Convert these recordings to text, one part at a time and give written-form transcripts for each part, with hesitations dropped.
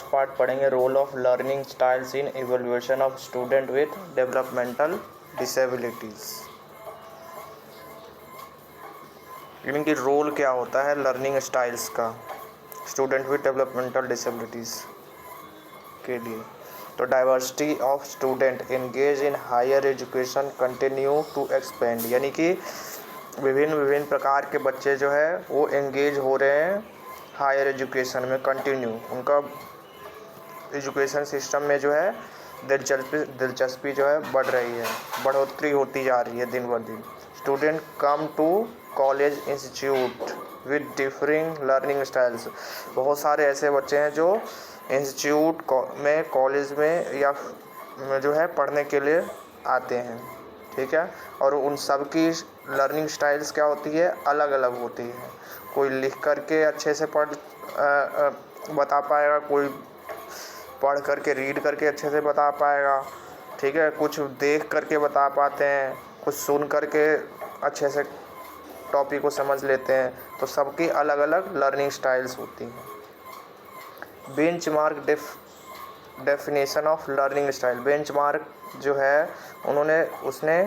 Part पढ़ेंगे role of learning styles in evolution of student with developmental disabilities. यानी कि role क्या होता है लर्निंग स्टाइल्स का स्टूडेंट विथ डेवलपमेंटल डिसेबिलिटीज़ के लिए। तो diversity of student engage in higher education continue to expand, यानी कि विभिन्न विभिन्न प्रकार के बच्चे जो है वो एंगेज हो रहे हैं हायर एजुकेशन में, कंटिन्यू उनका एजुकेशन सिस्टम में जो है दिलचस्पी जो है बढ़ रही है, बढ़ोतरी होती जा रही है दिन ब दिन। Student come to college institute with differing learning styles, बहुत सारे ऐसे बच्चे हैं जो इंस्टीट्यूट में, कॉलेज में या जो है पढ़ने के लिए आते हैं, ठीक है। और उन सब की लर्निंग स्टाइल्स क्या होती है, अलग अलग होती है। कोई लिख करके अच्छे से बता पाएगा, कोई पढ़ करके रीड करके अच्छे से बता पाएगा, ठीक है। कुछ देख करके बता पाते हैं, कुछ सुन करके अच्छे से टॉपिक को समझ लेते हैं। तो सबकी अलग अलग लर्निंग स्टाइल्स होती हैं। Benchmark definition of learning style. Benchmark जो है उसने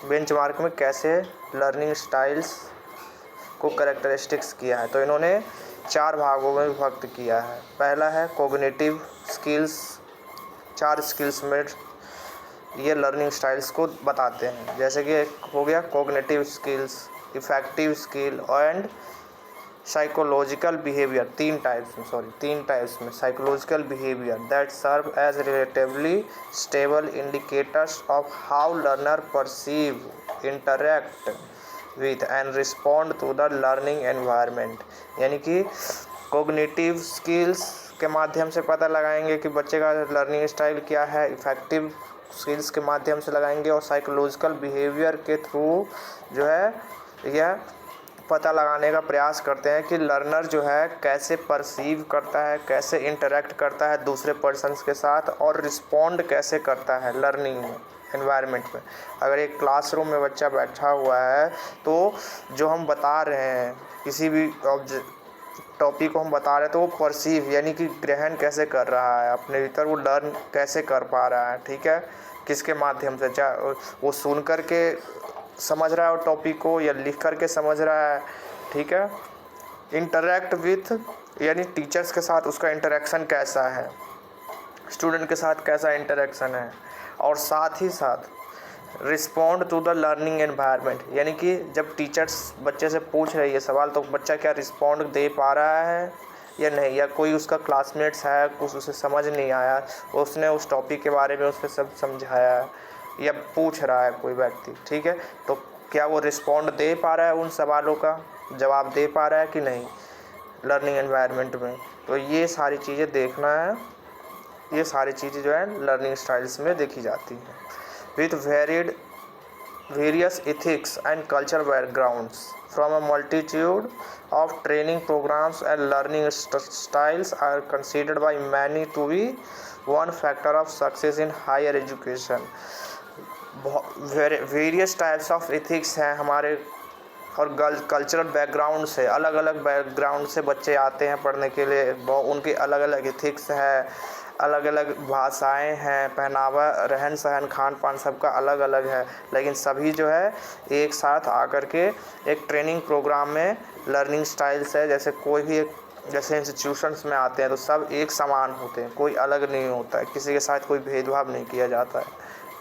बेंचमार्क में कैसे लर्निंग स्टाइल्स को कैरेक्टरिस्टिक्स किया है, तो इन्होंने 4 भागों में विभक्त किया है। पहला है कोग्निटिव स्किल्स, 4 स्किल्स में ये लर्निंग स्टाइल्स को बताते हैं। जैसे कि एक हो गया cognitive skills, effective skill and psychological behaviour. 3 types में psychological behaviour that serve as relatively stable indicators of how learner perceive, interact with and respond to the learning environment. यानी कि कोग्निटिव स्किल्स के माध्यम से पता लगाएंगे कि बच्चे का लर्निंग स्टाइल क्या है, इफेक्टिव स्किल्स के माध्यम से लगाएंगे, और साइकोलॉजिकल बिहेवियर के थ्रू जो है यह पता लगाने का प्रयास करते हैं कि लर्नर जो है कैसे परसीव करता है, कैसे इंटरेक्ट करता है दूसरे पर्सन्स के साथ, और रिस्पॉन्ड कैसे करता है लर्निंग एनवायरनमेंट में। अगर एक क्लासरूम में बच्चा बैठा हुआ है तो जो हम बता रहे हैं, किसी भी टॉपिक को हम बता रहे हैं, तो वो परसीव यानी कि ग्रहण कैसे कर रहा है अपने भीतर, वो लर्न कैसे कर पा रहा है, ठीक है, किसके माध्यम से, चाहे वो सुन कर के समझ रहा है वो टॉपिक को या लिख कर के समझ रहा है, ठीक है। इंटरेक्ट विथ यानी टीचर्स के साथ उसका इंटरेक्शन कैसा है, स्टूडेंट के साथ कैसा इंटरेक्शन है, और साथ ही साथ respond to the learning environment, यानी कि जब टीचर्स बच्चे से पूछ रही है सवाल तो बच्चा क्या रिस्पॉन्ड दे पा रहा है या नहीं, या कोई उसका क्लासमेट्स है कुछ उसे समझ नहीं आया, उसने उस टॉपिक के बारे में उसने सब समझाया है, या पूछ रहा है कोई व्यक्ति, ठीक है, तो क्या वो रिस्पॉन्ड दे पा रहा है, उन सवालों का जवाब दे पा रहा है कि नहीं लर्निंग एनवायरनमेंट में। तो ये सारी चीज़ें देखना है, ये सारी चीज़ें जो है लर्निंग स्टाइल्स में देखी जाती हैं। With various ethics and culture backgrounds from a multitude of training programs and learning styles are considered by many to be one factor of success in higher education. Various types of ethics हैं हमारे, और cultural background से, अलग अलग background से बच्चे आते हैं पढ़ने के लिए, उनके अलग अलग एथिक्स है, अलग अलग भाषाएं हैं, पहनावा, रहन सहन, खान पान सबका अलग अलग है, लेकिन सभी जो है एक साथ आकर के एक ट्रेनिंग प्रोग्राम में लर्निंग स्टाइल्स है। जैसे कोई भी एक जैसे इंस्टीट्यूशंस में आते हैं तो सब एक समान होते हैं, कोई अलग नहीं होता है, किसी के साथ कोई भेदभाव नहीं किया जाता है,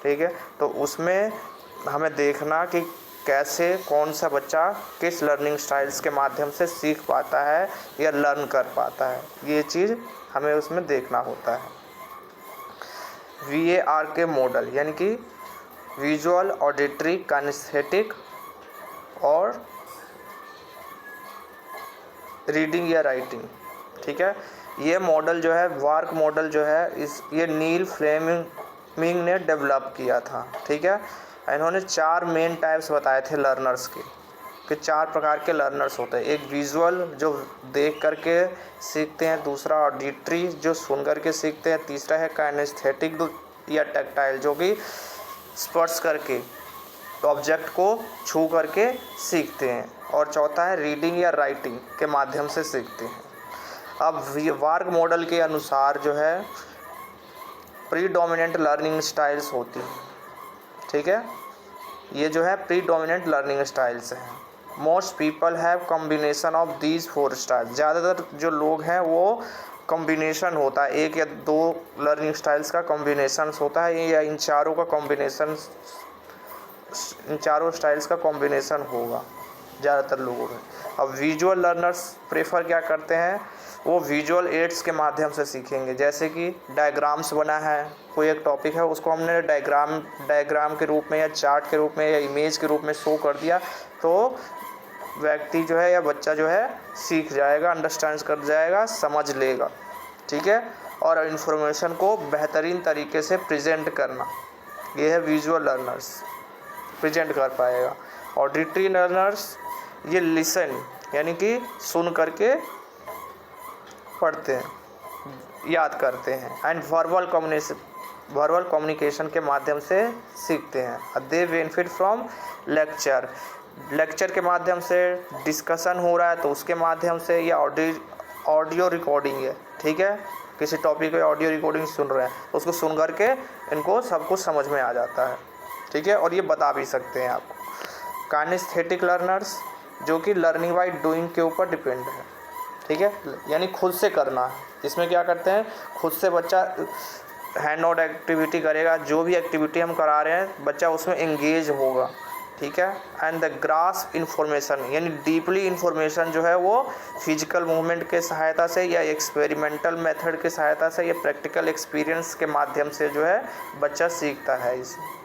ठीक है। तो उसमें हमें देखना कि कैसे कौन सा बच्चा किस लर्निंग स्टाइल्स के माध्यम से सीख पाता है या लर्न कर पाता है, ये चीज़ हमें उसमें देखना होता है। VAR के मॉडल यानी कि विजुअल, ऑडिटरी, काइनेस्थेटिक और रीडिंग या राइटिंग, ठीक है। ये मॉडल जो है, वार्क मॉडल जो है, ये नील फ्लेमिंग ने डेवलप किया था, ठीक है। इन्होंने 4 मेन टाइप्स बताए थे लर्नर्स के, कि 4 प्रकार के लर्नर्स होते हैं। एक विजुअल जो देख करके सीखते हैं, दूसरा ऑडिटरी जो सुन करके सीखते हैं, तीसरा है काइनेस्थेटिक या टैक्टाइल जो कि स्पर्श करके ऑब्जेक्ट को छू करके सीखते हैं, और चौथा है रीडिंग या राइटिंग के माध्यम से सीखते हैं। अब वार्ग मॉडल के अनुसार जो है प्रीडोमिनेंट लर्निंग स्टाइल्स होती है, ठीक है। ये जो है प्रीडोमिनेंट लर्निंग स्टाइल्स हैं। Most people have combination of these 4 styles. ज़्यादातर जो लोग हैं वो कॉम्बिनेशन होता है, 1 या 2 लर्निंग स्टाइल्स का कॉम्बिनेशन होता है, या इन चारों का कॉम्बिनेशन, इन चारों स्टाइल्स का कॉम्बिनेशन होगा ज़्यादातर लोगों में। अब विजुअल लर्नर्स प्रेफर क्या करते हैं, वो विजुअल एड्स के माध्यम से सीखेंगे। जैसे कि डायग्राम्स बना है, कोई एक टॉपिक है, उसको हमने डायग्राम के रूप में या चार्ट के रूप में या इमेज के रूप में शो कर दिया, तो व्यक्ति जो है या बच्चा जो है सीख जाएगा, अंडरस्टैंड कर जाएगा, समझ लेगा, ठीक है। और इन्फॉर्मेशन को बेहतरीन तरीके से प्रेजेंट करना, ये है विजुअल लर्नर्स, प्रेजेंट कर पाएगा। ऑडिटरी लर्नर्स ये लिसन यानी कि सुन करके पढ़ते हैं, याद करते हैं। एंड वर्बल कम्युनिकेशन के माध्यम से सीखते हैं। दे बेनिफिट फ्रॉम लेक्चर के माध्यम से, डिस्कशन हो रहा है तो उसके माध्यम से, या ऑडियो रिकॉर्डिंग है, ठीक है, किसी टॉपिक पे ऑडियो रिकॉर्डिंग सुन रहे हैं तो उसको सुन करके इनको सब कुछ समझ में आ जाता है, ठीक है, और ये बता भी सकते हैं आपको। काइनेस्थेटिक लर्नर्स जो कि लर्निंग बाय डूइंग के ऊपर डिपेंड है, ठीक है, यानी खुद से करना है। इसमें क्या करते हैं, खुद से बच्चा हैंड आउट एक्टिविटी करेगा, जो भी एक्टिविटी हम करा रहे हैं बच्चा उसमें एंगेज होगा, ठीक है। एंड द ग्रास्प इन्फॉर्मेशन यानी डीपली इन्फॉर्मेशन जो है वो फिजिकल मूवमेंट के सहायता से, या एक्सपेरिमेंटल मेथड के सहायता से, या प्रैक्टिकल एक्सपीरियंस के माध्यम से जो है बच्चा सीखता है इसे।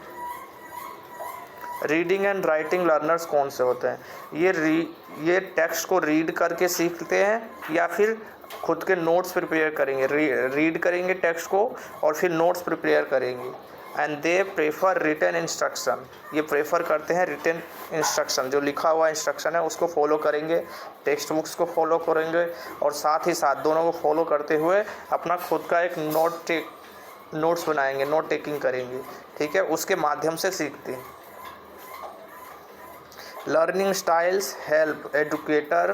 रीडिंग एंड राइटिंग लर्नर्स कौन से होते हैं, ये टेक्स्ट को रीड करके सीखते हैं या फिर खुद के नोट्स प्रिपेयर करेंगे। रीड करेंगे टेक्स्ट को और फिर नोट्स प्रिपेयर करेंगे। And they prefer written instruction, ये प्रेफर करते हैं रिटन इंस्ट्रक्शन, जो लिखा हुआ इंस्ट्रक्शन है उसको फॉलो करेंगे, टेक्स्ट बुक्स को फॉलो करेंगे, और साथ ही साथ दोनों को फॉलो करते हुए अपना खुद का एक नोट्स बनाएंगे, नोट टेकिंग करेंगे, ठीक है, उसके माध्यम से सीखते हैं। Learning styles help educator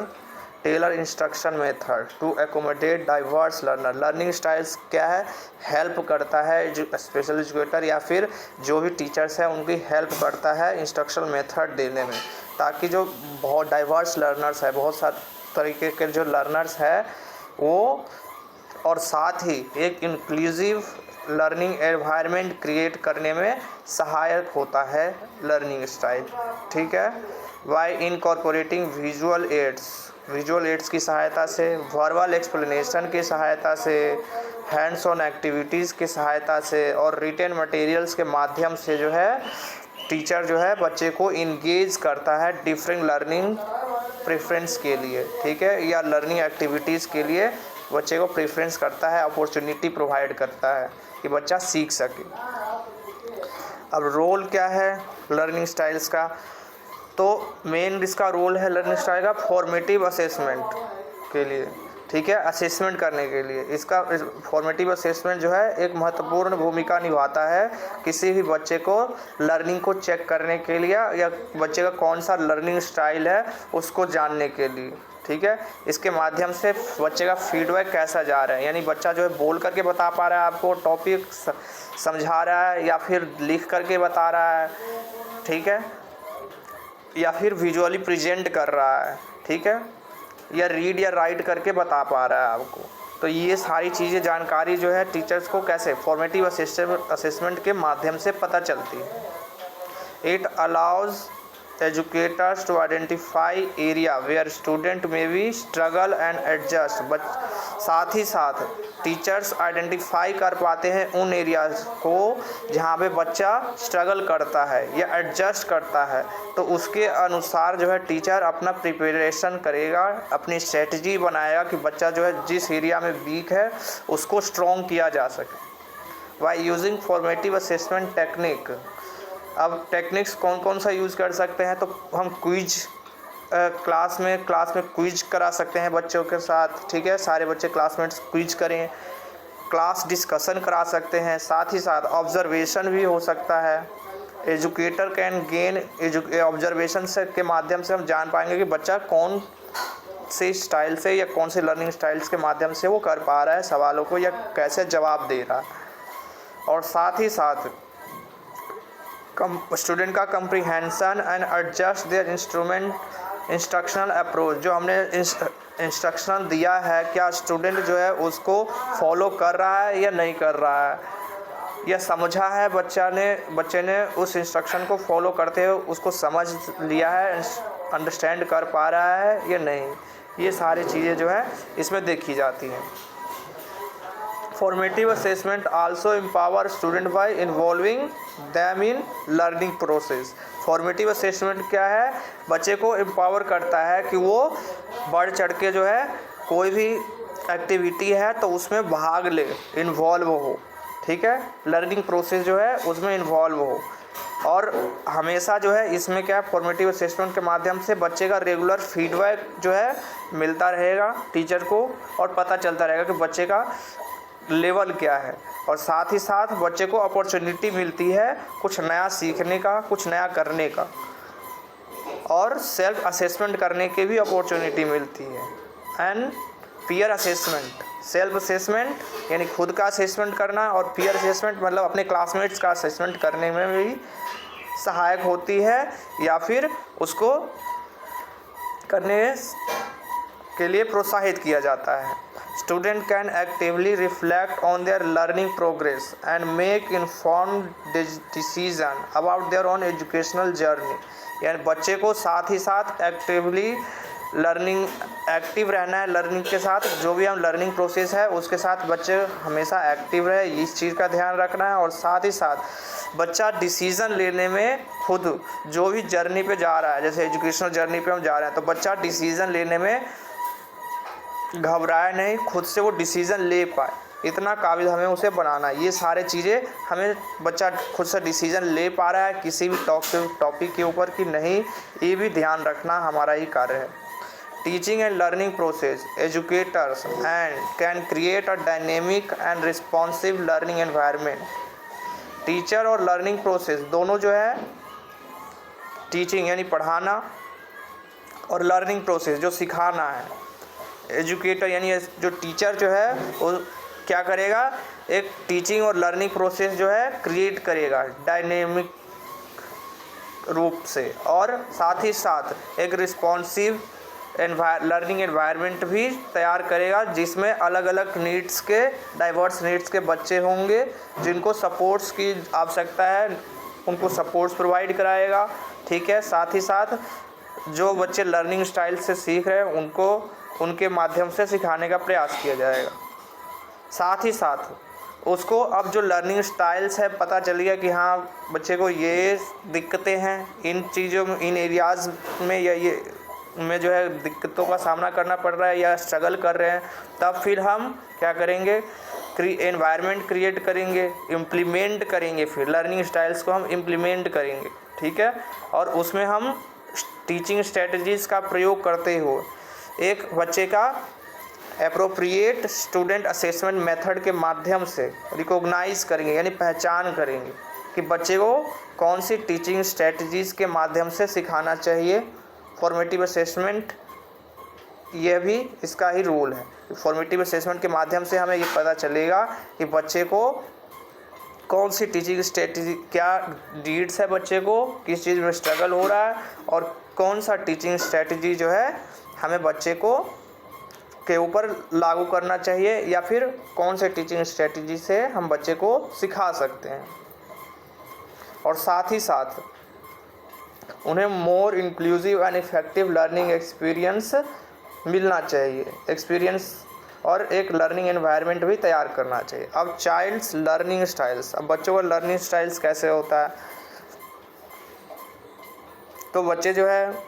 tailor instruction method to accommodate diverse learner. Learning styles क्या है, हेल्प करता है स्पेशल एजुकेटर या फिर जो भी टीचर्स हैं उनकी हेल्प करता है इंस्ट्रक्शन मेथड देने में, ताकि जो बहुत डाइवर्स लर्नर्स है, बहुत सारे तरीके के जो लर्नर्स है वो, और साथ ही एक इंक्लूसिव लर्निंग एनवायरनमेंट क्रिएट करने में सहायक होता है लर्निंग स्टाइल, ठीक है। बाय इनकॉर्पोरेटिंग विजुअल एड्स की सहायता से, वर्बल एक्सप्लेनेशन की सहायता से, हैंड्स ऑन एक्टिविटीज़ की सहायता से और रिटन मटेरियल्स के माध्यम से जो है टीचर जो है बच्चे को इंगेज करता है डिफरेंट लर्निंग प्रेफरेंस के लिए, ठीक है, या लर्निंग एक्टिविटीज़ के लिए बच्चे को प्रेफरेंस करता है, अपॉर्चुनिटी प्रोवाइड करता है कि बच्चा सीख सके। अब रोल क्या है लर्निंग स्टाइल्स का, तो मेन इसका रोल है लर्निंग स्टाइल का फॉर्मेटिव असेसमेंट के लिए, ठीक है, असेसमेंट करने के लिए। इसका फॉर्मेटिव असेसमेंट जो है एक महत्वपूर्ण भूमिका निभाता है किसी भी बच्चे को लर्निंग को चेक करने के लिए, या बच्चे का कौन सा लर्निंग स्टाइल है उसको जानने के लिए, ठीक है। इसके माध्यम से बच्चे का फीडबैक कैसा जा रहा है, यानी बच्चा जो है बोल करके बता पा रहा है आपको, टॉपिक समझा रहा है, या फिर लिख करके बता रहा है, ठीक है, या फिर विजुअली प्रेजेंट कर रहा है, ठीक है, या रीड या राइट करके बता पा रहा है आपको। तो ये सारी चीज़ें जानकारी जो है टीचर्स को कैसे फॉर्मेटिव असेसमेंट के माध्यम से पता चलती है। It allows educators to identify area where student may be struggle and adjust, but साथ ही साथ टीचर्स आइडेंटिफाई कर पाते हैं उन एरियाज़ को जहाँ पे बच्चा स्ट्रगल करता है या एडजस्ट करता है, तो उसके अनुसार जो है टीचर अपना प्रिपरेशन करेगा, अपनी स्ट्रेटजी बनाएगा कि बच्चा जो है जिस एरिया में वीक है उसको स्ट्रॉन्ग किया जा सके। By using formative assessment technique, अब टेक्निक्स कौन कौन सा यूज़ कर सकते हैं, तो हम क्विज क्लास में क्विज करा सकते हैं बच्चों के साथ, ठीक है, सारे बच्चे क्लासमेट्स क्विज करें, क्लास डिस्कशन करा सकते हैं, साथ ही साथ ऑब्जर्वेशन भी हो सकता है। एजुकेटर कैन गेन ऑब्जर्वेशन से के माध्यम से हम जान पाएंगे कि बच्चा कौन से स्टाइल से या कौन से लर्निंग स्टाइल्स के माध्यम से वो कर पा रहा है सवालों को या कैसे जवाब दे रहा है। और साथ ही साथ स्टूडेंट का comprehension and adjust there instructional approach, जो हमने इंस्ट्रक्शन दिया है क्या स्टूडेंट जो है उसको फॉलो कर रहा है या नहीं कर रहा है, या समझा है बच्चे ने उस इंस्ट्रक्शन को फॉलो करते हुए उसको समझ लिया है, अंडरस्टैंड कर पा रहा है या नहीं। ये सारी चीज़ें जो है इसमें देखी जाती हैं। Formative assessment also empower student bye involving them in learning process. Formative assessment क्या है, बच्चे को एम्पावर करता है कि वो बढ़ चढ़ के जो है कोई भी एक्टिविटी है तो उसमें भाग ले, इन्वॉल्व हो, ठीक है, लर्निंग प्रोसेस जो है उसमें इन्वॉल्व हो। और हमेशा जो है इसमें क्या फॉर्मेटिव असेसमेंट के माध्यम से बच्चे का रेगुलर फीडबैक जो है मिलता रहेगा टीचर को, और पता चलता रहेगा कि बच्चे का लेवल क्या है। और साथ ही साथ बच्चे को अपॉर्चुनिटी मिलती है कुछ नया सीखने का, कुछ नया करने का, और सेल्फ असेसमेंट करने की भी अपॉर्चुनिटी मिलती है। And peer assessment, self assessment यानी खुद का असेसमेंट करना, और पीयर असेसमेंट मतलब अपने क्लासमेट्स का असेसमेंट करने में भी सहायक होती है या फिर उसको करने के लिए प्रोत्साहित किया जाता है। Student can actively reflect on their learning progress and make informed decision about their own educational journey. यानी बच्चे को साथ ही साथ एक्टिवली एक्टिव रहना है लर्निंग के साथ, जो भी हम लर्निंग प्रोसेस है उसके साथ बच्चे हमेशा एक्टिव रहे, इस चीज़ का ध्यान रखना है। और साथ ही साथ बच्चा डिसीज़न लेने में खुद जो भी जर्नी पे जा रहा है, जैसे एजुकेशनल जर्नी पे हम जा रहे हैं, तो बच्चा डिसीज़न लेने में घबराए नहीं, खुद से वो डिसीज़न ले पाए, इतना काबिल हमें उसे बनाना है। ये सारे चीज़ें हमें बच्चा खुद से डिसीज़न ले पा रहा है किसी भी टॉपिक के ऊपर कि नहीं, ये भी ध्यान रखना हमारा ही कार्य है। Teaching and learning process, educators and can create a dynamic and responsive learning environment. Teacher और लर्निंग प्रोसेस दोनों जो है, टीचिंग यानी पढ़ाना और लर्निंग प्रोसेस जो सिखाना है, एजुकेटर यानी जो टीचर जो है वो क्या करेगा, एक टीचिंग और लर्निंग प्रोसेस जो है क्रिएट करेगा डायनेमिक रूप से, और साथ ही साथ एक रिस्पॉन्सिव लर्निंग एनवायरनमेंट भी तैयार करेगा जिसमें अलग अलग नीड्स के, डाइवर्स नीड्स के बच्चे होंगे जिनको सपोर्ट्स की आवश्यकता है, उनको सपोर्ट्स प्रोवाइड कराएगा, ठीक है। साथ ही साथ जो बच्चे लर्निंग स्टाइल से सीख रहे हैं उनको उनके माध्यम से सिखाने का प्रयास किया जाएगा। साथ ही साथ उसको अब जो लर्निंग स्टाइल्स है पता चल गया कि हाँ बच्चे को ये दिक्कतें हैं, इन चीज़ों में, इन एरियाज़ में या ये में जो है दिक्कतों का सामना करना पड़ रहा है या स्ट्रगल कर रहे हैं, तब फिर हम क्या करेंगे, एनवायरनमेंट क्रिएट करेंगे, इम्प्लीमेंट करेंगे, फिर लर्निंग स्टाइल्स को हम इम्प्लीमेंट करेंगे, ठीक है। और उसमें हम टीचिंग स्ट्रेटजीज़ का प्रयोग करते हुए एक बच्चे का एप्रोप्रिएट स्टूडेंट असेसमेंट मेथड के माध्यम से रिकॉग्नाइज करेंगे यानी पहचान करेंगे कि बच्चे को कौन सी टीचिंग स्ट्रेटजीज़ के माध्यम से सिखाना चाहिए। फॉर्मेटिव असेसमेंट यह भी इसका ही रोल है। फॉर्मेटिव असेसमेंट के माध्यम से हमें ये पता चलेगा कि बच्चे को कौन सी टीचिंग स्ट्रेटजी, क्या नीड्स है बच्चे को, किस चीज़ में स्ट्रगल हो रहा है, और कौन सा टीचिंग स्ट्रेटजी जो है हमें बच्चे को के ऊपर लागू करना चाहिए, या फिर कौन से टीचिंग स्ट्रेटजी से हम बच्चे को सिखा सकते हैं। और साथ ही साथ उन्हें more inclusive and effective learning experience मिलना चाहिए, एक्सपीरियंस, और एक लर्निंग एनवायरनमेंट भी तैयार करना चाहिए। अब चाइल्ड्स लर्निंग स्टाइल्स, अब बच्चों का लर्निंग स्टाइल्स कैसे होता है, तो बच्चे जो है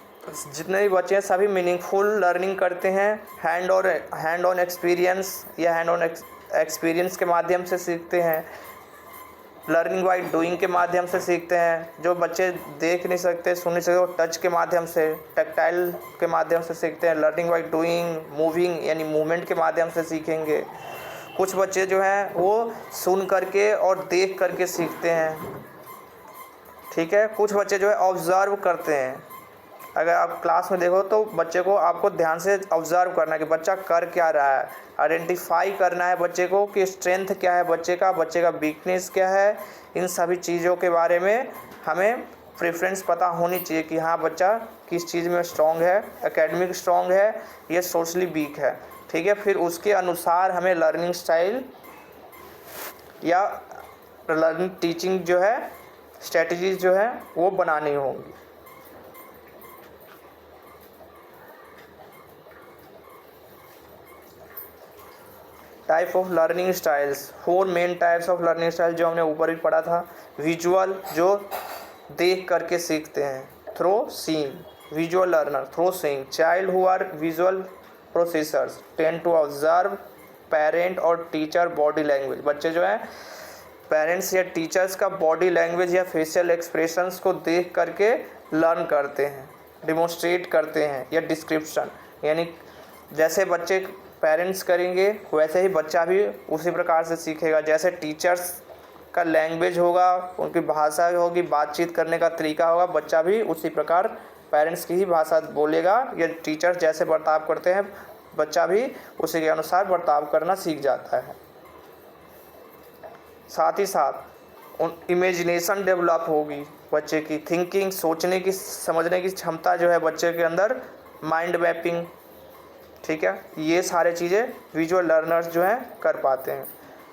जितने भी बच्चे हैं सभी मीनिंगफुल लर्निंग करते हैं, हैंड ऑन एक्सपीरियंस या हैंड ऑन एक्सपीरियंस के माध्यम से सीखते हैं, लर्निंग बाय डूइंग के माध्यम से सीखते हैं। जो बच्चे देख नहीं सकते, सुन नहीं सकते, वो टच के माध्यम से, टैक्टाइल के माध्यम से सीखते हैं। लर्निंग बाय डूइंग, मूविंग यानी मूवमेंट के माध्यम से सीखेंगे। कुछ बच्चे जो हैं वो सुन करके और देख करके सीखते हैं, ठीक है। कुछ बच्चे जो है ऑब्ज़र्व करते हैं, अगर आप क्लास में देखो तो बच्चे को आपको ध्यान से ऑब्जर्व करना है कि बच्चा कर क्या रहा है, आइडेंटिफाई करना है बच्चे को कि स्ट्रेंथ क्या है बच्चे का वीकनेस क्या है। इन सभी चीज़ों के बारे में हमें प्रेफरेंस पता होनी चाहिए कि हाँ बच्चा किस चीज़ में स्ट्रॉन्ग है, एकेडमिक स्ट्रॉन्ग है या सोशली वीक है। ठीक है, फिर उसके अनुसार हमें लर्निंग स्टाइल या लर्निंग टीचिंग जो है स्ट्रेटजीज जो है वो बनानी होंगी। Type of learning styles, 4 main types of learning style जो हमने ऊपर भी पढ़ा था। विजुअल, जो देख करके सीखते हैं, through seeing, visual learner through seeing, child who are visual processors tend to observe parent और टीचर बॉडी लैंग्वेज। बच्चे जो है पेरेंट्स या टीचर्स का बॉडी लैंग्वेज या फेशियल एक्सप्रेशंस को देख करके लर्न करते हैं, डिमोन्स्ट्रेट करते हैं या डिस्क्रिप्शन, यानी जैसे बच्चे पेरेंट्स करेंगे वैसे ही बच्चा भी उसी प्रकार से सीखेगा। जैसे टीचर्स का लैंग्वेज होगा, उनकी भाषा होगी, बातचीत करने का तरीका होगा, बच्चा भी उसी प्रकार पेरेंट्स की ही भाषा बोलेगा या टीचर्स जैसे बर्ताव करते हैं बच्चा भी उसी के अनुसार बर्ताव करना सीख जाता है। साथ ही साथ इमेजिनेशन डेवलप होगी, बच्चे की थिंकिंग, सोचने की समझने की क्षमता जो है बच्चे के अंदर, माइंड मैपिंग। ठीक है, ये सारे चीज़ें विजुअल लर्नर्स जो हैं कर पाते हैं।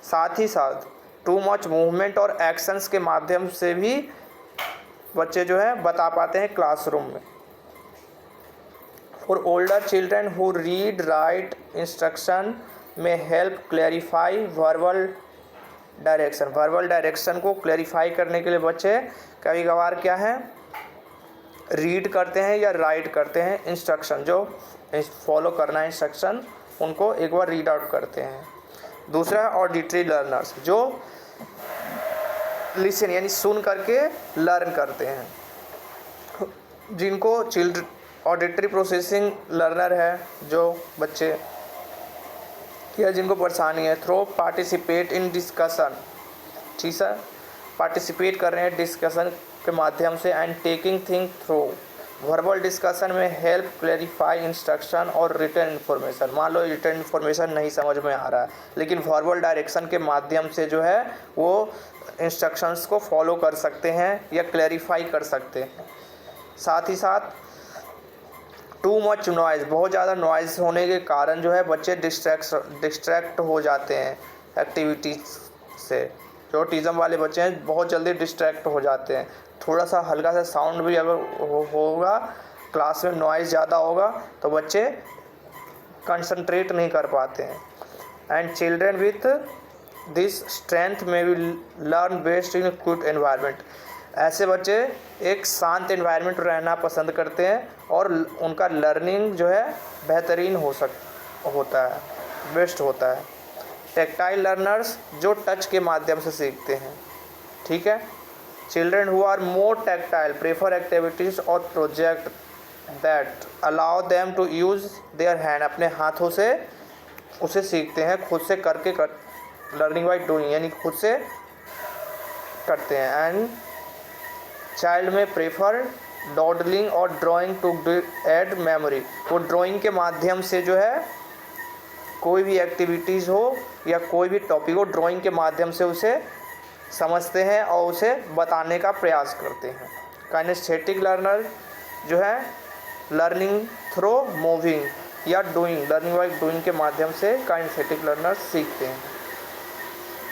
साथ ही साथ टू मच मूवमेंट और एक्शंस के माध्यम से भी बच्चे जो है बता पाते हैं क्लासरूम में। For older children who read write instruction may help clarify verbal direction. Verbal direction को क्लैरिफाई करने के लिए बच्चे कभी कभार क्या है रीड करते हैं या राइट करते हैं इंस्ट्रक्शन, जो फॉलो करना है इंस्ट्रक्शन उनको एक बार रीड आउट करते हैं। दूसरा ऑडिटरी लर्नर्स, जो लिसन यानी सुन करके लर्न करते हैं, जिनको ऑडिटरी प्रोसेसिंग लर्नर है जो बच्चे या जिनको परेशानी है। थ्रो पार्टिसिपेट इन डिस्कशन, ठीक है, पार्टिसिपेट कर रहे हैं डिस्कशन के माध्यम से and taking thing through. Verbal discussion में हेल्प क्लैरिफाई इंस्ट्रक्शन और रिटर्न इन्फॉर्मेशन। मान लो रिटर्न इन्फॉर्मेशन नहीं समझ में आ रहा है लेकिन वर्बल डायरेक्शन के माध्यम से जो है वो इंस्ट्रक्शंस को फॉलो कर सकते हैं या क्लैरिफाई कर सकते हैं। साथ ही साथ टू मच नॉइज़, बहुत ज़्यादा नॉइज़ होने के कारण जो है बच्चे डिस्ट्रैक्ट हो जाते हैं एक्टिविटीज़ से। जो ऑटिज़म वाले बच्चे हैं बहुत जल्दी डिस्ट्रैक्ट हो जाते हैं। थोड़ा सा हल्का सा साउंड भी अगर होगा, क्लास में नॉइज़ ज़्यादा होगा तो बच्चे कंसंट्रेट नहीं कर पाते हैं। And children with this strength may be learn best in good environment. ऐसे बच्चे एक शांत एनवायरनमेंट रहना पसंद करते हैं और उनका लर्निंग जो है बेहतरीन होता है, बेस्ट होता है। टेक्टाइल लर्नर्स, जो टच के माध्यम से सीखते हैं, ठीक है। Children who are more tactile prefer activities और project that allow them to use their hand. अपने हाथों से उसे सीखते हैं, खुद से करके लर्निंग बाई डूइंग, यानी खुद से करते हैं। एंड चाइल्ड में प्रेफर डॉडलिंग और ड्राइंग टू ऐड मेमोरी। वो ड्राइंग के माध्यम से जो है कोई भी एक्टिविटीज़ हो या कोई भी टॉपिक हो, ड्राइंग के माध्यम से उसे समझते हैं और उसे बताने का प्रयास करते हैं। काइनेस्थेटिक लर्नर जो है लर्निंग थ्रू मूविंग या डूइंग, लर्निंग बाय डूइंग के माध्यम से काइनेस्थेटिक लर्नर सीखते हैं।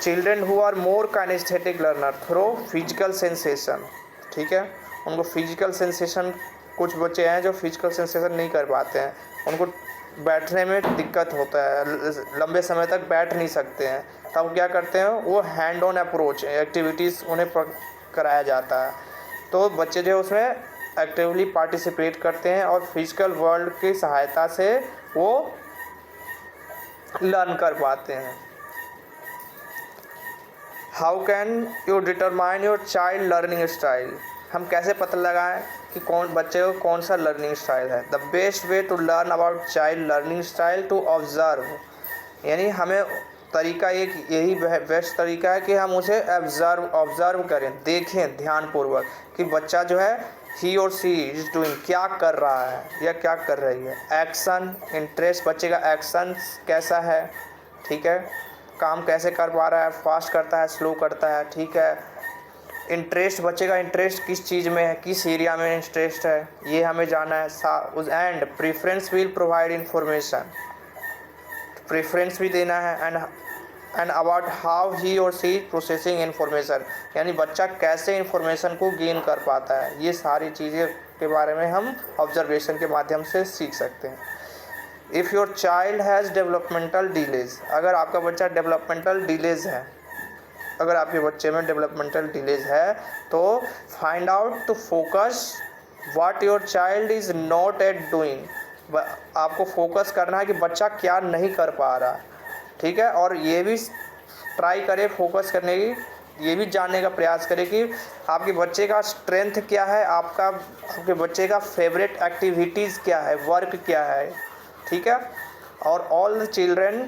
Children who are more kinesthetic learner through physical sensation, ठीक है। उनको फिजिकल सेंसेशन, कुछ बच्चे हैं जो फिजिकल सेंसेशन नहीं कर पाते हैं, उनको बैठने में दिक्कत होता है, लंबे समय तक बैठ नहीं सकते हैं, तब क्या करते हैं वो हैंड ऑन अप्रोच एक्टिविटीज़ उन्हें कराया जाता है। तो बच्चे जो उसमें एक्टिवली पार्टिसिपेट करते हैं और फिजिकल वर्ल्ड की सहायता से वो लर्न कर पाते हैं। How can you determine your child learning style. हम कैसे पता लगाएं कि कौन बच्चे को कौन सा लर्निंग स्टाइल है। The best way to learn about child learning style to observe, यानी हमें तरीका एक यही बेस्ट तरीका है कि हम उसे ऑब्ज़र्व करें, देखें ध्यानपूर्वक कि बच्चा जो है ही और सी इज डूइंग, क्या कर रहा है या क्या कर रही है। एक्शन, इंटरेस्ट, बच्चे का एक्शन कैसा है, ठीक है, काम कैसे कर पा रहा है, फास्ट करता है, स्लो करता है, ठीक है। इंटरेस्ट, बच्चे का इंटरेस्ट किस चीज़ में है, किस एरिया में इंटरेस्ट है, ये हमें जानना है। And preference will provide information, preference भी देना है। एंड अबाउट हाउ ही और सी प्रोसेसिंग इन्फॉर्मेशन, यानी बच्चा कैसे इन्फॉर्मेशन को गेन कर पाता है, ये सारी चीज़ें के बारे में हम ऑब्जर्वेशन के माध्यम से सीख सकते हैं। If your child has developmental delays, अगर आपका बच्चा डेवलपमेंटल डिलेज है, अगर आपके बच्चे में डेवलपमेंटल डिलेज है तो find out to focus what your child is not at doing, आपको फोकस करना है कि बच्चा क्या नहीं कर पा रहा, ठीक है। और ये भी ट्राई करें फोकस करने की, ये भी जानने का प्रयास करें कि आपके बच्चे का स्ट्रेंथ क्या है, आपके बच्चे का फेवरेट एक्टिविटीज़ क्या है, वर्क क्या है, ठीक है। और all the children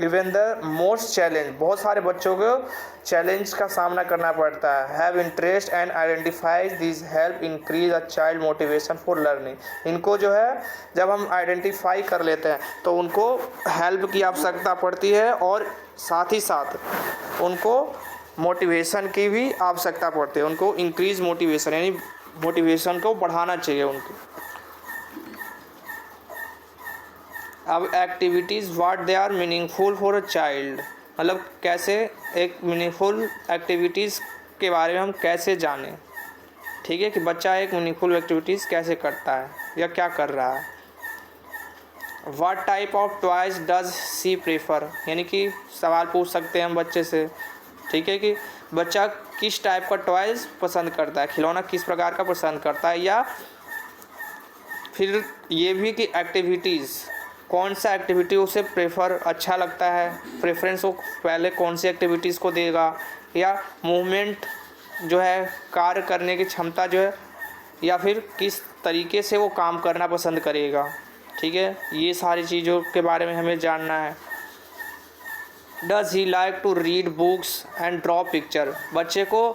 even the most challenge, बहुत सारे बच्चों को चैलेंज का सामना करना पड़ता है। Have interest and identify this help increase a child motivation for learning, इनको जो है जब हम आइडेंटिफाई कर लेते हैं तो उनको हेल्प की आवश्यकता पड़ती है और साथ ही साथ उनको मोटिवेशन की भी आवश्यकता पड़ती है। उनको इंक्रीज मोटिवेशन, यानी मोटिवेशन को बढ़ाना चाहिए उनको। अब activities what they are meaningful for a child, मतलब कैसे एक मीनिंगफुल एक्टिविटीज़ के बारे में हम कैसे जानें, ठीक है, कि बच्चा एक मीनिंगफुल एक्टिविटीज़ कैसे करता है या क्या कर रहा है। What type of toys does she prefer, यानी कि सवाल पूछ सकते हैं हम बच्चे से, ठीक है, कि बच्चा किस टाइप का टॉयज पसंद करता है, खिलौना किस प्रकार का पसंद करता है। या फिर ये भी कि एक्टिविटीज़, कौन सा एक्टिविटी उसे प्रेफर अच्छा लगता है, प्रेफरेंस वो पहले कौन सी एक्टिविटीज़ को देगा, या मूवमेंट जो है, कार्य करने की क्षमता जो है, या फिर किस तरीके से वो काम करना पसंद करेगा, ठीक है। ये सारी चीज़ों के बारे में हमें जानना है। Does he like to read books and draw picture, बच्चे को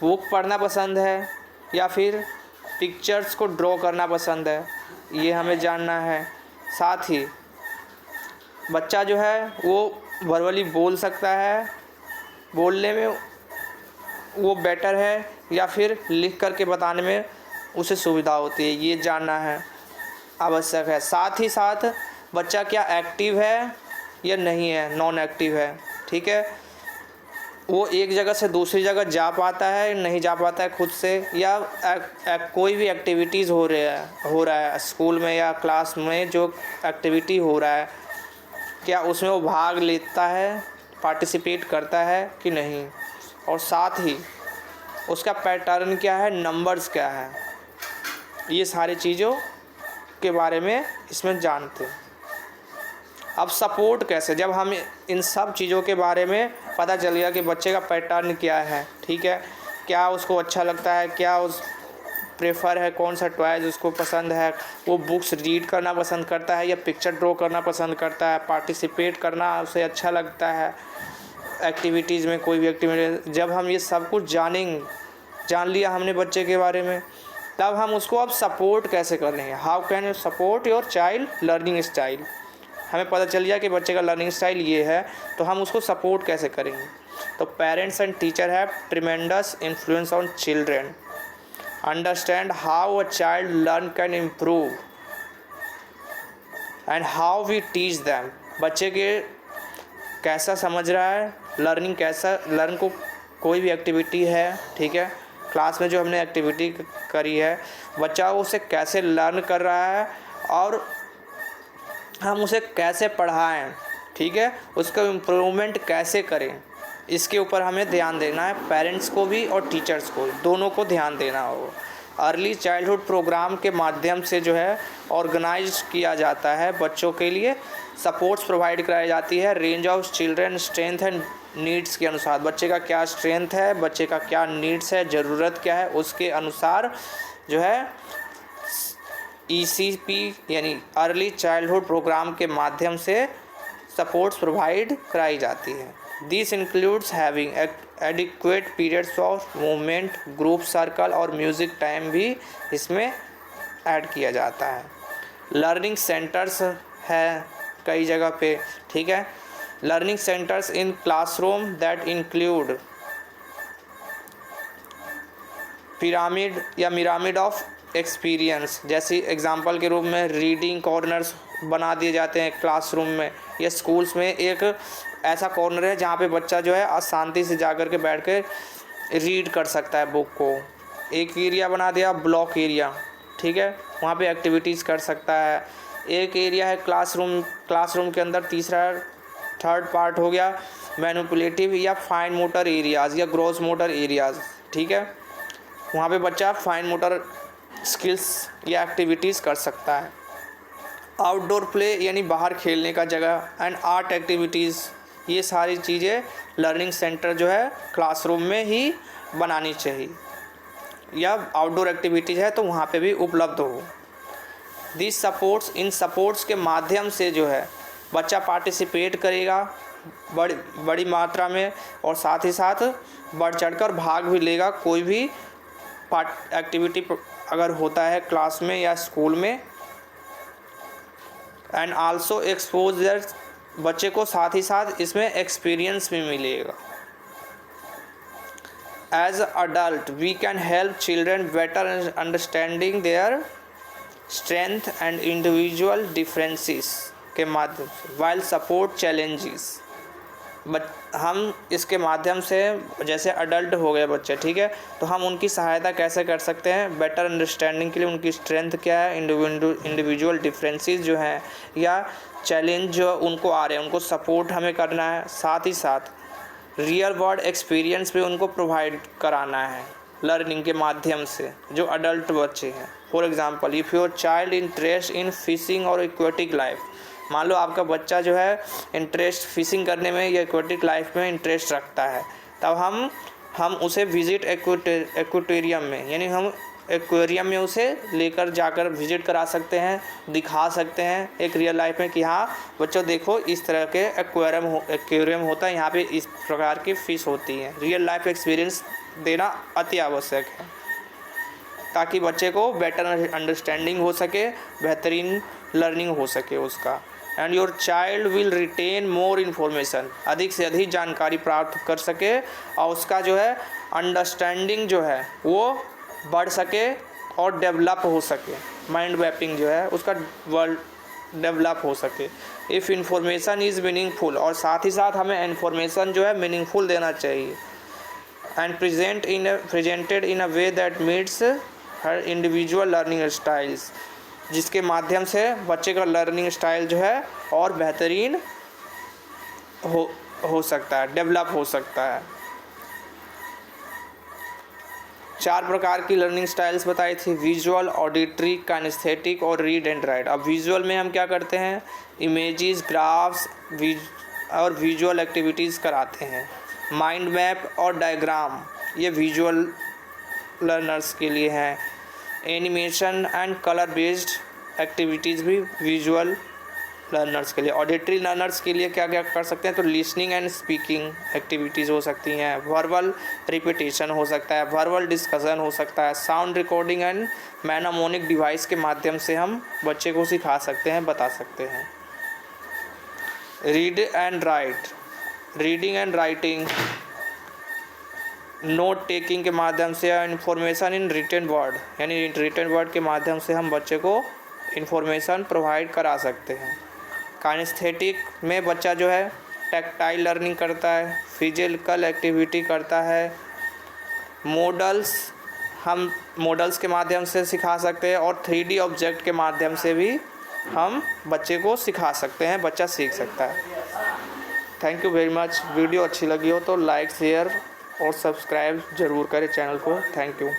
बुक पढ़ना पसंद है या फिर पिक्चर्स को ड्रॉ करना पसंद है, ये हमें जानना है। साथ ही बच्चा जो है वो वर्बली बोल सकता है, बोलने में वो बेटर है या फिर लिख करके बताने में उसे सुविधा होती है, ये जानना है आवश्यक है। साथ ही साथ बच्चा क्या एक्टिव है या नहीं है, नॉन एक्टिव है, ठीक है, वो एक जगह से दूसरी जगह जा पाता है नहीं जा पाता है खुद से, या कोई भी एक्टिविटीज़ हो रहा है स्कूल में या क्लास में, जो एक्टिविटी हो रहा है क्या उसमें वो भाग लेता है, पार्टिसिपेट करता है कि नहीं। और साथ ही उसका पैटर्न क्या है, नंबर्स क्या है, ये सारी चीज़ों के बारे में इसमें जानते हैं। अब सपोर्ट कैसे, जब हम इन सब चीज़ों के बारे में पता चल गया कि बच्चे का पैटर्न क्या है, ठीक है, क्या उसको अच्छा लगता है, क्या उस प्रेफर है, कौन सा टॉयज उसको पसंद है, वो बुक्स रीड करना पसंद करता है या पिक्चर ड्रॉ करना पसंद करता है, पार्टिसिपेट करना उसे अच्छा लगता है एक्टिविटीज़ में, कोई भी एक्टिविटी। जब हम ये सब कुछ जान लिया हमने बच्चे के बारे में, तब हम उसको अब सपोर्ट कैसे करेंगे। How can you support your child learning style, हमें पता चल गया कि बच्चे का लर्निंग स्टाइल ये है, तो हम उसको सपोर्ट कैसे करेंगे। तो parents and teacher have tremendous influence on children, understand how a child learn can improve and how we teach them, बच्चे के कैसा समझ रहा है, लर्निंग कैसा, लर्न को कोई भी एक्टिविटी है, ठीक है, क्लास में जो हमने एक्टिविटी करी है, बच्चा उसे कैसे लर्न कर रहा है और हम उसे कैसे पढ़ाएं, ठीक है, उसका इम्प्रूवमेंट कैसे करें, इसके ऊपर हमें ध्यान देना है। पेरेंट्स को भी और टीचर्स को, दोनों को ध्यान देना होगा। अर्ली चाइल्डहुड प्रोग्राम के माध्यम से जो है ऑर्गेनाइज किया जाता है, बच्चों के लिए सपोर्ट्स प्रोवाइड कराई जाती है। Range of children strength and needs के अनुसार, बच्चे का क्या स्ट्रेंथ है, बच्चे का क्या नीड्स है, ज़रूरत क्या है, उसके अनुसार जो है ECP यानी अर्ली चाइल्डहुड प्रोग्राम के माध्यम से सपोर्ट्स प्रोवाइड कराई जाती है। This includes having adequate periods of movement, group circle और म्यूज़िक टाइम भी इसमें ऐड किया जाता है। लर्निंग सेंटर्स है कई जगह पे, ठीक है। Learning centres in classroom that include pyramid of experience, जैसे एग्जांपल के रूप में रीडिंग कॉर्नर्स बना दिए जाते हैं क्लासरूम में या स्कूल्स में। एक ऐसा कॉर्नर है जहाँ पे बच्चा जो है शांति से जाकर के बैठ कर रीड कर सकता है बुक को। एक एरिया बना दिया ब्लॉक एरिया, ठीक है, वहाँ पे एक्टिविटीज़ कर सकता है। एक एरिया है क्लासरूम के अंदर थर्ड पार्ट हो गया मैनिपुलेटिव या फाइन मोटर एरियाज़ या ग्रॉस मोटर एरियाज़, ठीक है, वहाँ पे बच्चा फाइन मोटर स्किल्स या एक्टिविटीज़ कर सकता है। आउटडोर प्ले यानी बाहर खेलने का जगह एंड आर्ट एक्टिविटीज़, ये सारी चीज़ें लर्निंग सेंटर जो है क्लासरूम में ही बनानी चाहिए, या आउटडोर एक्टिविटीज़ है तो वहाँ पे भी उपलब्ध हो। दिस सपोर्ट्स के माध्यम से जो है बच्चा पार्टिसिपेट करेगा बड़ी मात्रा में और साथ ही साथ बढ़ चढ़कर भाग भी लेगा कोई भी एक्टिविटी अगर होता है क्लास में या स्कूल में। एंड आल्सो एक्सपोजर, बच्चे को साथ ही साथ इसमें एक्सपीरियंस भी मिलेगा। As adult we can help children better understanding their strength and individual differences के माध्यम से वाइल सपोर्ट चैलेंजेस। हम इसके माध्यम से जैसे अडल्ट हो गए बच्चे, ठीक है, तो हम उनकी सहायता कैसे कर सकते हैं बेटर अंडरस्टैंडिंग के लिए। उनकी स्ट्रेंथ क्या है, इंडिविजुअल डिफरेंसेस जो हैं या चैलेंज जो उनको आ रहे हैं उनको सपोर्ट हमें करना है। साथ ही साथ रियल वर्ल्ड एक्सपीरियंस भी उनको प्रोवाइड कराना है लर्निंग के माध्यम से जो अडल्ट बच्चे हैं। For example if your child interest in fishing और एक्वेटिक लाइफ, मान लो आपका बच्चा जो है इंटरेस्ट फिशिंग करने में या एक्वेटिक लाइफ में इंटरेस्ट रखता है, तब हम उसे विज़िट एक्वेटेरियम में, यानी हम एक्वेरियम में उसे लेकर जाकर विज़िट करा सकते हैं, दिखा सकते हैं एक रियल लाइफ में कि हाँ बच्चों देखो इस तरह के एक्वेरियम होता है, यहाँ पे इस प्रकार की फ़िश होती हैं। रियल लाइफ एक्सपीरियंस देना अति आवश्यक है ताकि बच्चे को बेटर अंडरस्टैंडिंग हो सके, बेहतरीन लर्निंग हो सके उसका। And your child will retain more information, अधिक से अधिक जानकारी प्राप्त कर सके और उसका जो है अंडरस्टैंडिंग जो है वो बढ़ सके और डेवलप हो सके। माइंड मैपिंग जो है उसका डेवलप हो सके। इफ़ इंफॉर्मेशन इज़ मीनिंगफुल, और साथ ही साथ हमें इन्फॉर्मेशन जो है मीनिंगफुल देना चाहिए। And presented in a way that meets her individual learning styles, जिसके माध्यम से बच्चे का लर्निंग स्टाइल जो है और बेहतरीन हो सकता है, डेवलप हो सकता है। 4 प्रकार की लर्निंग स्टाइल्स बताई थी, विजुअल, ऑडिटरी, काइनेस्थेटिक और रीड एंड राइट। अब विजुअल में हम क्या करते हैं, इमेजेस, ग्राफ्स और विजुअल एक्टिविटीज़ कराते हैं। माइंड मैप और डायग्राम ये विजुअल लर्नर्स के लिए हैं। Animation and colour based activities भी विजुअल लर्नर्स के लिए। ऑडिटरी लर्नर्स के लिए क्या क्या कर सकते हैं, तो लिसनिंग एंड स्पीकिंग एक्टिविटीज़ हो सकती हैं, वर्बल रिपीटेशन हो सकता है, वर्बल डिस्कशन हो सकता है, साउंड रिकॉर्डिंग एंड मैनामोनिक डिवाइस के माध्यम से हम बच्चे को सिखा सकते हैं, बता सकते हैं। Read and right, reading and writing, note taking के माध्यम से, इन्फॉर्मेशन इन रिटन वर्ड, यानी रिटन वर्ड के माध्यम से हम बच्चे को इन्फॉर्मेशन प्रोवाइड करा सकते हैं। काइनेस्थेटिक में बच्चा जो है टैक्टाइल लर्निंग करता है, फिजिकल एक्टिविटी करता है। हम मॉडल्स के माध्यम से सिखा सकते हैं और 3D ऑब्जेक्ट के माध्यम से भी हम बच्चे को सिखा सकते हैं, बच्चा सीख सकता है। Thank you very much. Video अच्छी लगी हो तो लाइक, शेयर और सब्सक्राइब ज़रूर करें चैनल को। Thank you.